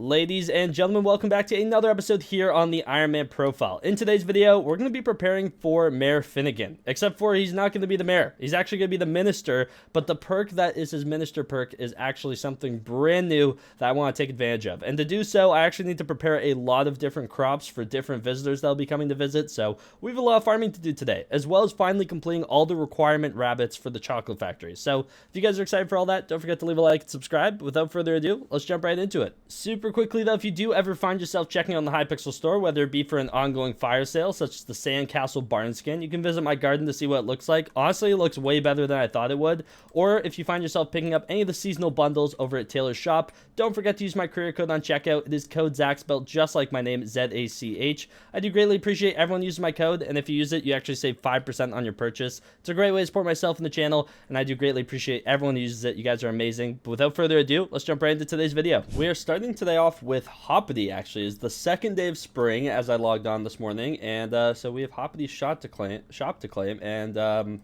Ladies and gentlemen, welcome back to another episode here on the Ironman Profile. In today's video, we're going to be preparing for Mayor Finnegan, except for he's not going to be the mayor. He's actually going to be the minister, but the perk that is his minister perk is actually something brand new that I want to take advantage of. And to do so, I actually need to prepare a lot of different crops for different visitors that'll be coming to visit, so we have a lot of farming to do today, as well as finally completing all the requirement rabbits for the chocolate factory. So if you guys are excited for all that, don't forget to leave a like and subscribe. Without further ado, let's jump right into it. Super quickly though, if you do ever find yourself checking on the Hypixel store, whether it be for an ongoing fire sale such as the Sandcastle barn skin, you can visit my garden to see what it looks like. Honestly, it looks way better than I thought it would. Or if you find yourself picking up any of the seasonal bundles over at Taylor's shop, don't forget to use my career code on checkout. It is code Zach, spelled just like my name, Z-A-C-H. I do greatly appreciate everyone using my code, and if you use it, you actually save 5% on your purchase. It's a great way to support myself and the channel, and I do greatly appreciate everyone who uses it. You guys are amazing. But without further ado, let's jump right into today's video. We are starting today off with Hoppity. Actually, is the second day of spring as I logged on this morning, and so we have Hoppity's shop to claim, and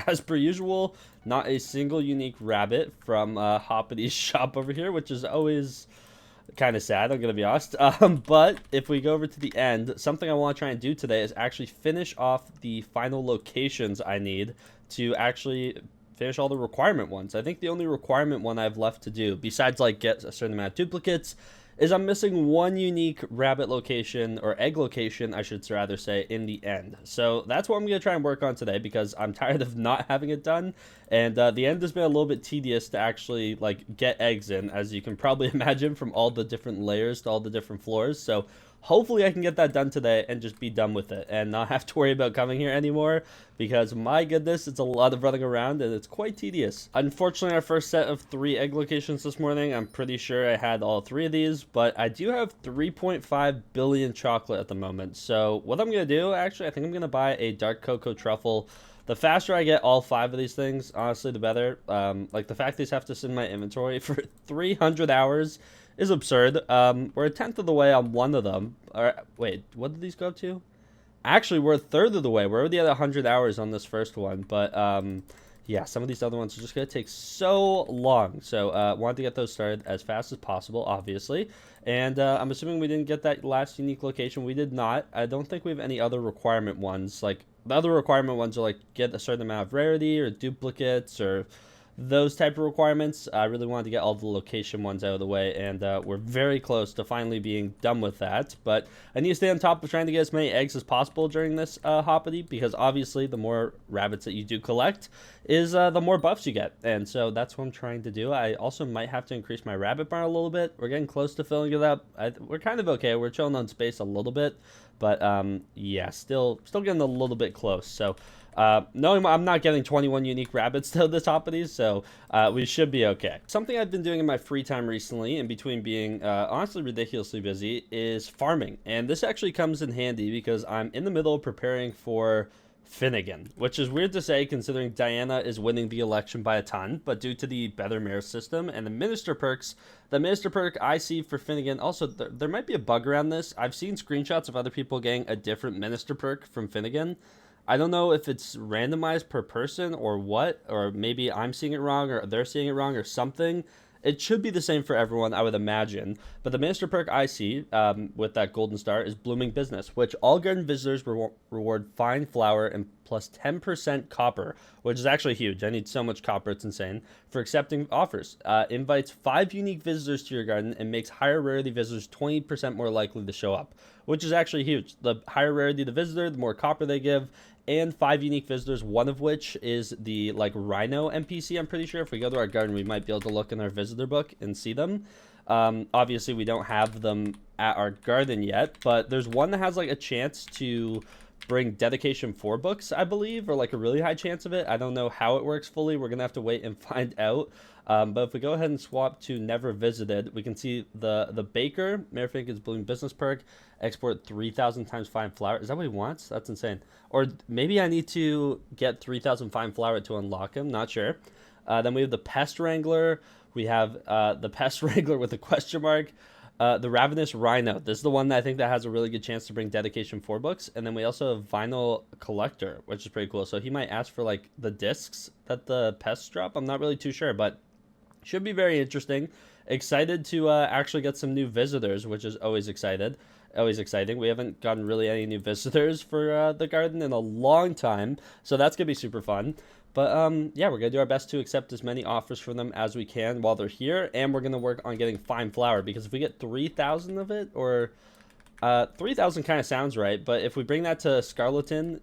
as per usual, not a single unique rabbit from Hoppity's shop over here, which is always kind of sad, I'm gonna be honest. But if we go over to the end, something I want to try and do today is actually finish off the final locations I need to actually finish all the requirement ones. I think the only requirement one I have left to do, besides like get a certain amount of duplicates, is I'm missing one unique rabbit location, or egg location, I should rather say, in the end. So that's what I'm going to try and work on today, because I'm tired of not having it done, and the end has been a little bit tedious to actually like get eggs in, as you can probably imagine from all the different layers to all the different floors. So hopefully I can get that done today and just be done with it and not have to worry about coming here anymore, because my goodness, it's a lot of running around and it's quite tedious. Unfortunately, our first set of 3 egg locations this morning, I'm pretty sure I had all 3 of these, but I do have 3.5 billion chocolate at the moment. So what I'm going to do, actually, I think I'm going to buy a dark cocoa truffle. The faster I get all 5 of these things, honestly, the better. Like the fact these have to sit in my inventory for 300 hours is absurd. We're a 10th of the way on one of them. Wait, what did these go up to? Actually, we're a third of the way. We're already at 100 hours on this first one, but yeah, some of these other ones are just going to take so long. So wanted to get those started as fast as possible, obviously. And I'm assuming we didn't get that last unique location. We did not. I don't think we have any other requirement ones. Like, the other requirement ones are like get a certain amount of rarity or duplicates or those type of requirements. I really wanted to get all the location ones out of the way, and we're very close to finally being done with that. But I need to stay on top of trying to get as many eggs as possible during this Hoppity, because obviously the more rabbits that you do collect is the more buffs you get, and so that's what I'm trying to do. I also might have to increase my rabbit barn a little bit. We're getting close to filling it up. We're kind of okay. We're chilling on space a little bit, but yeah, still getting a little bit close. So knowing I'm not getting 21 unique rabbits to the top of these, so we should be okay. Something I've been doing in my free time recently, in between being honestly ridiculously busy, is farming. And this actually comes in handy because I'm in the middle of preparing for Finnegan, which is weird to say considering Diana is winning the election by a ton, but due to the better mayor system and the minister perks, the minister perk I see for Finnegan, also there might be a bug around this. I've seen screenshots of other people getting a different minister perk from Finnegan. I don't know if it's randomized per person or what, or maybe I'm seeing it wrong or they're seeing it wrong or something. It should be the same for everyone, I would imagine. But the minister perk I see with that golden star is Blooming Business, which all garden visitors reward fine flour and plus 10% copper, which is actually huge. I need so much copper, it's insane, for accepting offers. Invites 5 unique visitors to your garden and makes higher rarity visitors 20% more likely to show up, which is actually huge. The higher rarity the visitor, the more copper they give, and 5 unique visitors, one of which is the like rhino NPC. I'm pretty sure if we go to our garden, we might be able to look in our visitor book and see them. Obviously, we don't have them at our garden yet, but there's one that has like a chance to bring dedication 4 books, I believe, or like a really high chance of it. I don't know how it works fully. We're gonna have to wait and find out. But if we go ahead and swap to never visited, we can see the baker, Mayor Finnegan's Blooming Business perk, export 3,000 times fine flour. Is that what he wants? That's insane. Or maybe I need to get 3,000 fine flour to unlock him. Not sure. Then we have the pest wrangler. We have the pest wrangler with a question mark. The Ravenous Rhino. This is the one that I think that has a really good chance to bring dedication 4 books. And then we also have Vinyl Collector, which is pretty cool. So he might ask for like the discs that the pests drop. I'm not really too sure, but should be very interesting. excited to actually get some new visitors, which is always exciting. We haven't gotten really any new visitors for the garden in a long time, so that's gonna be super fun. But yeah, we're gonna do our best to accept as many offers from them as we can while they're here, and we're gonna work on getting fine flour, because if we get 3,000 of it, or 3,000 kind of sounds right, but if we bring that to Scarleton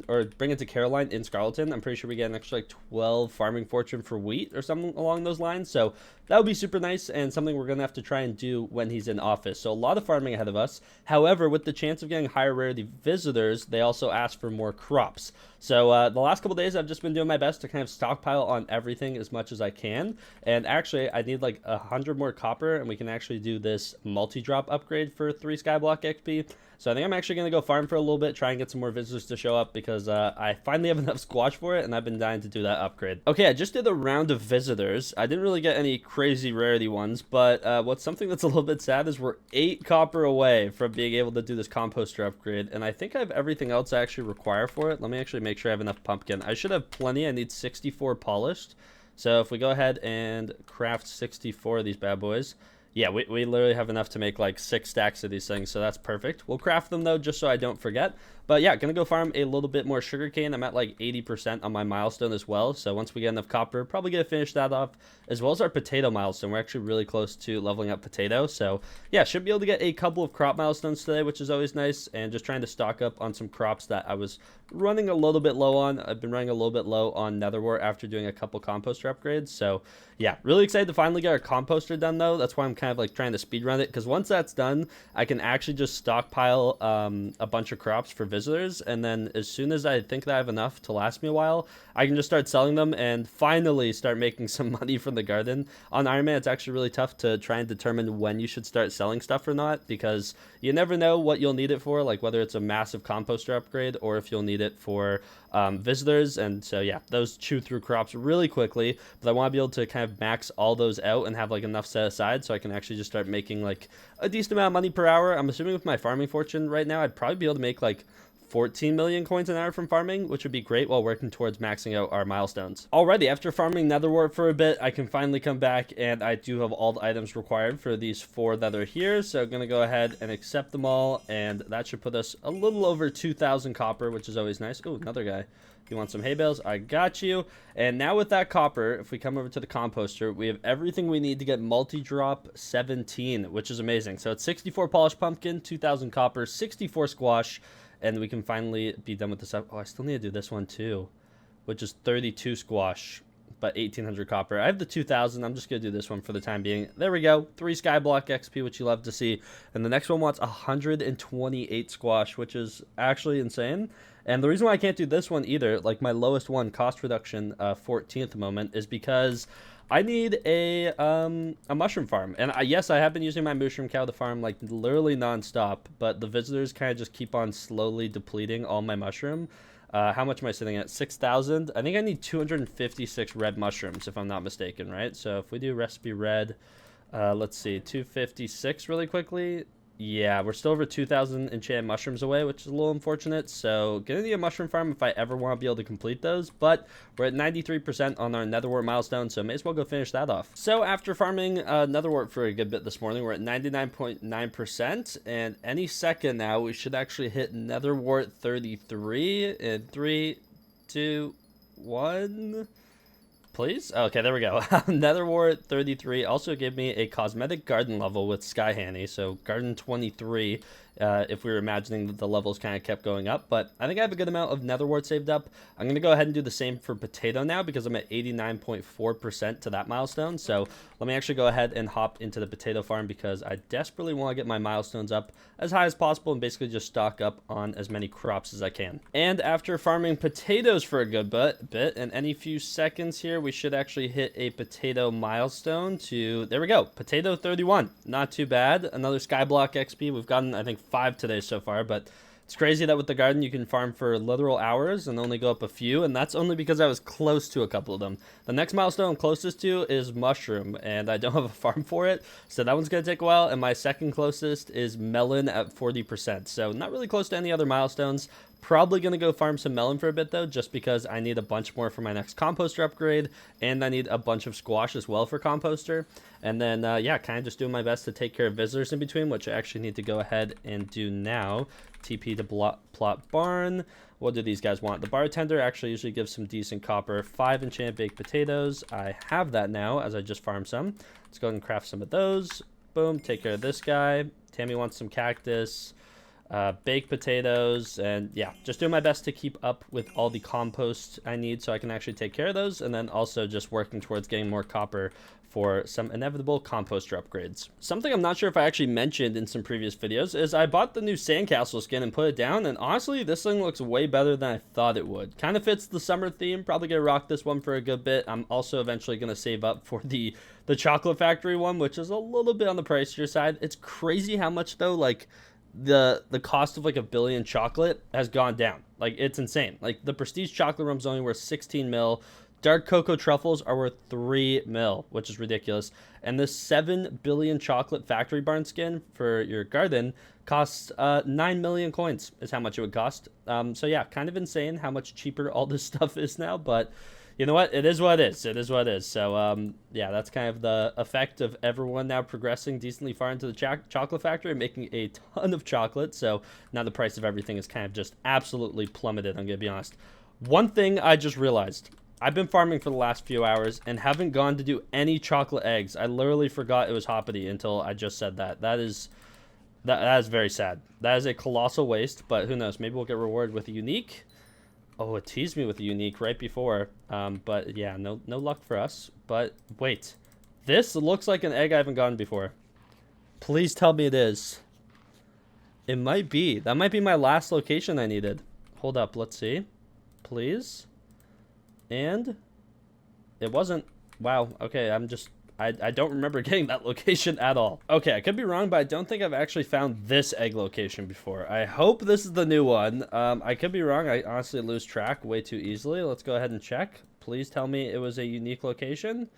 or bring it to Caroline in Scarleton, I'm pretty sure we get an extra like 12 farming fortune for wheat or something along those lines. So that would be super nice, and something we're gonna have to try and do when he's in office. So a lot of farming ahead of us. However, with the chance of getting higher rarity visitors, they also ask for more crops. So the last couple days, I've just been doing my best to kind of stockpile on everything as much as I can. And actually, I need like 100 more copper, and we can actually do this multi-drop upgrade for 3 Skyblock XP. So I think I'm actually going to go farm for a little bit, try and get some more visitors to show up, because I finally have enough squash for it, and I've been dying to do that upgrade. Okay, I just did a round of visitors. I didn't really get any crazy rarity ones, but what's something that's a little bit sad is we're 8 copper away from being able to do this composter upgrade, and I think I have everything else I actually require for it. Let me actually make sure I have enough pumpkin. I should have plenty. I need 64 polished. So if we go ahead and craft 64 of these bad boys, yeah, we literally have enough to make like 6 stacks of these things, so that's perfect. We'll craft them though, just so I don't forget. But yeah, gonna go farm a little bit more sugarcane. I'm at like 80% on my milestone as well, so once we get enough copper, probably gonna finish that off, as well as our potato milestone. We're actually really close to leveling up potato, so yeah, should be able to get a couple of crop milestones today, which is always nice, and just trying to stock up on some crops that I was running a little bit low on. I've been running a little bit low on netherwort after doing a couple composter upgrades, so yeah, really excited to finally get our composter done though. That's why I'm kind of like trying to speedrun it, because once that's done, I can actually just stockpile a bunch of crops for visitors, and then as soon as I think that I have enough to last me a while, I can just start selling them and finally start making some money from the garden. On Ironman, it's actually really tough to try and determine when you should start selling stuff or not, because you never know what you'll need it for, like whether it's a massive composter upgrade or if you'll need it for visitors. And so yeah, those chew through crops really quickly, but I want to be able to kind of max all those out and have like enough set aside so I can actually just start making like a decent amount of money per hour. I'm assuming with my farming fortune right now, I'd probably be able to make like 14 million coins an hour from farming, which would be great while working towards maxing out our milestones. Alrighty, after farming netherwort for a bit, I can finally come back, and I do have all the items required for these 4 that are here, so I'm gonna go ahead and accept them all, and that should put us a little over 2,000 copper, which is always nice. Oh, another guy. You want some hay bales? I got you. And now with that copper, if we come over to the composter, we have everything we need to get multi-drop 17, which is amazing. So it's 64 polished pumpkin, 2,000 copper, 64 squash, and we can finally be done with this. Oh, I still need to do this one too, which is 32 squash, but 1,800 copper. I have the 2,000. I'm just going to do this one for the time being. There we go. 3 Skyblock XP, which you love to see. And the next one wants 128 squash, which is actually insane. And the reason why I can't do this one either, like my lowest one, cost reduction 14 at the moment, is because I need a mushroom farm. And yes, I have been using my mushroom cow to farm like literally nonstop, but the visitors kind of just keep on slowly depleting all my mushroom. How much am I sitting at? 6,000. I think I need 256 red mushrooms, if I'm not mistaken, right? So if we do recipe red, let's see, 256 really quickly. Yeah, we're still over 2,000 enchanted mushrooms away, which is a little unfortunate. So gonna need a mushroom farm if I ever want to be able to complete those. But we're at 93% on our netherwort milestone, so may as well go finish that off. So after farming netherwort for a good bit this morning, we're at 99.9%. And any second now, we should actually hit netherwort 33 in 3, 2, 1... Please? Okay, there we go. Netherwort 33 also gave me a cosmetic garden level with Sky Hanny, so garden 23, if we were imagining that the levels kind of kept going up. But I think I have a good amount of netherwort saved up. I'm going to go ahead and do the same for potato now, because I'm at 89.4% to that milestone. So let me actually go ahead and hop into the potato farm, because I desperately want to get my milestones up as high as possible and basically just stock up on as many crops as I can. And after farming potatoes for a good bit, and any few seconds here, we should actually hit a potato milestone to, there we go, potato 31. Not too bad. Another Skyblock XP. We've gotten, I think, 5 today so far, but it's crazy that with the garden you can farm for literal hours and only go up a few, and that's only because I was close to a couple of them. The next milestone I'm closest to is mushroom, and I don't have a farm for it, so that one's going to take a while. And my second closest is melon at 40%, so not really close to any other milestones, Probably going to go farm some melon for a bit, though, just because I need a bunch more for my next composter upgrade, and I need a bunch of squash as well for composter. And then, yeah, kind of just doing my best to take care of visitors in between, which I actually need to go ahead and do now. TP to plot barn. What do these guys want? The bartender actually usually gives some decent copper. 5 enchanted baked potatoes. I have that now, as I just farmed some. Let's go ahead and craft some of those. Boom, take care of this guy. Tammy wants some cactus. Baked potatoes, and yeah, just doing my best to keep up with all the compost I need so I can actually take care of those, and then also just working towards getting more copper for some inevitable composter upgrades. Something I'm not sure if I actually mentioned in some previous videos is I bought the new sandcastle skin and put it down, and honestly this thing looks way better than I thought it would. Kind of fits the summer theme. Probably gonna rock this one for a good bit. I'm also eventually gonna save up for the chocolate factory one, which is a little bit on the pricier side. It's crazy how much though, like the cost of like a billion chocolate has gone down. Like, it's insane. Like, the prestige chocolate rum's only worth 16 mil. Dark cocoa truffles are worth 3 mil, which is ridiculous. And this 7 billion chocolate factory barn skin for your garden costs 9 million coins is how much it would cost. So yeah, kind of insane how much cheaper all this stuff is now, but you know what? It is what it is. It is what it is. So, yeah, that's kind of the effect of everyone now progressing decently far into the chocolate factory and making a ton of chocolate. So now the price of everything is kind of just absolutely plummeted, I'm going to be honest. One thing I just realized. I've been farming for the last few hours and haven't gone to do any chocolate eggs. I literally forgot it was Hoppity until I just said that. That is very sad. That is a colossal waste, but who knows? Maybe we'll get rewarded with a unique. Oh, it teased me with a unique right before. But yeah, no luck for us. But wait, this looks like an egg I haven't gotten before. Please tell me it is. It might be. That might be my last location I needed. Hold up, let's see. Please. And it wasn't. Wow. Okay, I don't remember getting that location at all. Okay, I could be wrong, but I don't think I've actually found this egg location before. I hope this is the new one. I could be wrong. I honestly lose track way too easily. Let's go ahead and check. Please tell me it was a unique location.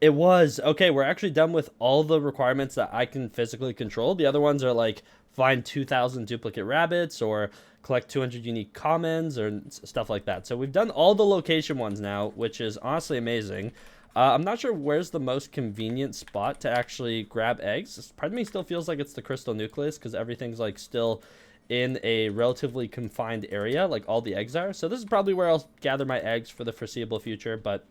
It was. Okay, we're actually done with all the requirements that I can physically control. The other ones are like find 2,000 duplicate rabbits or collect 200 unique commons or stuff like that. So we've done all the location ones now, which is honestly amazing. I'm not sure where's the most convenient spot to actually grab eggs. Part of me still feels like it's the crystal nucleus because everything's like still in a relatively confined area, like all the eggs are. So this is probably where I'll gather my eggs for the foreseeable future. But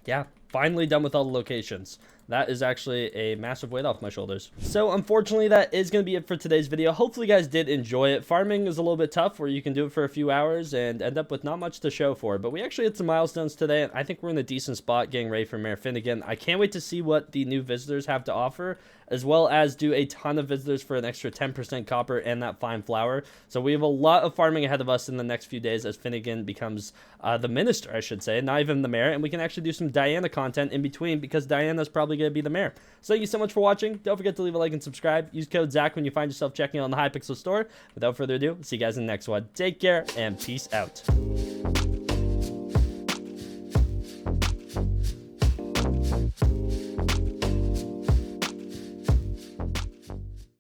yeah, finally done with all the locations. That is actually a massive weight off my shoulders. So unfortunately, that is going to be it for today's video. Hopefully you guys did enjoy it. Farming is a little bit tough where you can do it for a few hours and end up with not much to show for. But we actually hit some milestones today, and I think we're in a decent spot getting ready for Mayor Finnegan. I can't wait to see what the new visitors have to offer, as well as do a ton of visitors for an extra 10% copper and that fine flour. So we have a lot of farming ahead of us in the next few days as Finnegan becomes the minister, I should say, not even the mayor. And we can actually do some Diana content in between because Diana's probably going to be the mayor. So thank you so much for watching. Don't forget to leave a like and subscribe. Use code Zach when you find yourself checking out on the Hypixel store. Without further ado, see you guys in the next one. Take care and peace out.